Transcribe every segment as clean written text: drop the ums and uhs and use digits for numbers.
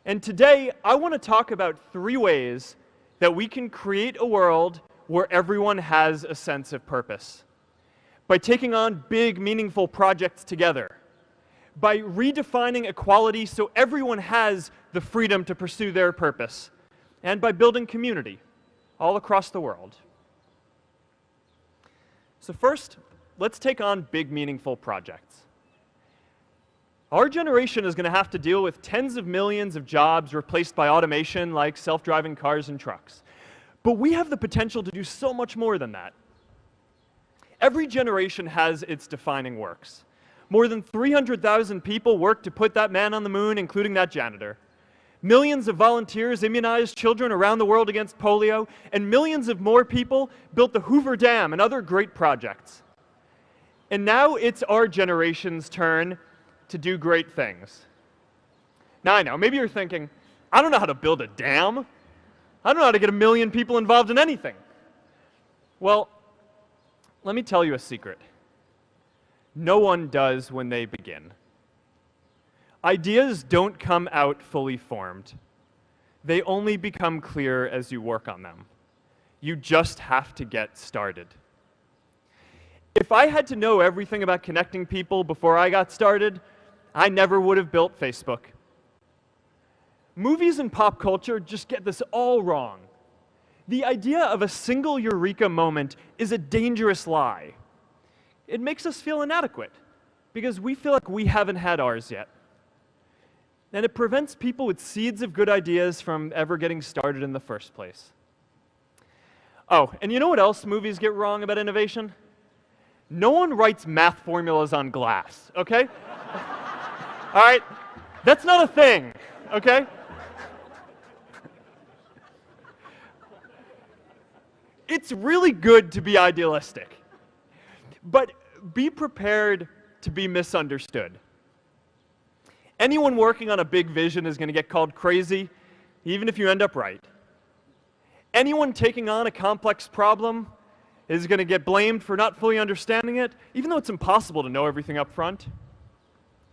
And today, I want to talk about 3 ways that we can create a world where everyone has a sense of purpose. By taking on big, meaningful projects together. By redefining equality so everyone has the freedom to pursue their purpose. And by building community all across the world. So first, let's take on big, meaningful projects. Our generation is going to have to deal with tens of millions of jobs replaced by automation like self-driving cars and trucks. But we have the potential to do so much more than that. Every generation has its defining works. More than 300,000 people worked to put that man on the moon, including that janitor. Millions of volunteers immunized children around the world against polio, and millions of more people built the Hoover Dam and other great projects. And now it's our generation's turn to do great things. Now I know, maybe you're thinking, I don't know how to build a dam. I don't know how to get 1 million people involved in anything. Well, let me tell you a secret. No one does when they begin. Ideas don't come out fully formed. They only become clear as you work on them. You just have to get started. If I had to know everything about connecting people before I got started, I never would have built Facebook. Movies and pop culture just get this all wrong. The idea of a single eureka moment is a dangerous lie. It makes us feel inadequate because we feel like we haven't had ours yet. And it prevents people with seeds of good ideas from ever getting started in the first place. Oh, and you know what else movies get wrong about innovation? No one writes math formulas on glass, okay? All right? That's not a thing, okay? It's really good to be idealistic, but be prepared to be misunderstood. Anyone working on a big vision is going to get called crazy, even if you end up right. Anyone taking on a complex problem is going to get blamed for not fully understanding it, even though it's impossible to know everything up front.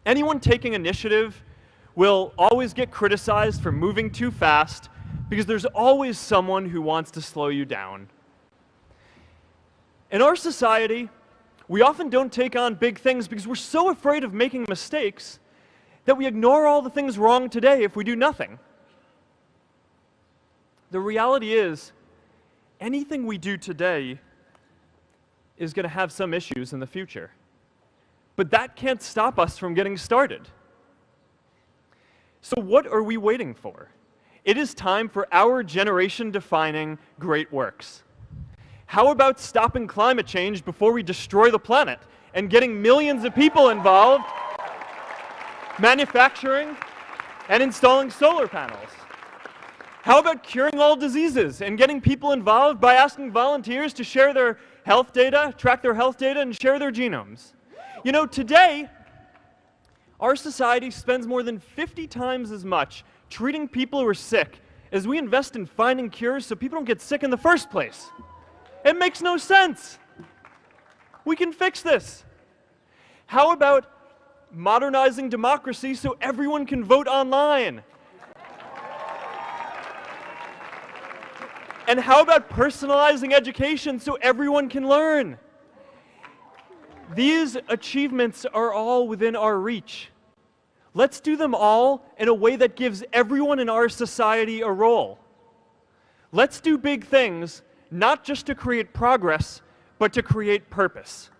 Anyone taking initiative will always get criticized for moving too fast because there's always someone who wants to slow you down. In our society, we often don't take on big things because we're so afraid of making mistakes that we ignore all the things wrong today if we do nothing. The reality is, anything we do today is going to have some issues in the future. But that can't stop us from getting started. So what are we waiting for? It is time for our generation-defining great works. How about stopping climate change before we destroy the planet and getting millions of people involved, manufacturing and installing solar panels? How about curing all diseases and getting people involved by asking volunteers to share their health data, track their health data, and share their genomes? You know, today, our society spends more than 50 times as much treating people who are sick as we invest in finding cures so people don't get sick in the first place. It makes no sense. We can fix this. How about modernizing democracy so everyone can vote online? And how about personalizing education so everyone can learn? These achievements are all within our reach. Let's do them all in a way that gives everyone in our society a role. Let's do big things, not just to create progress, but to create purpose.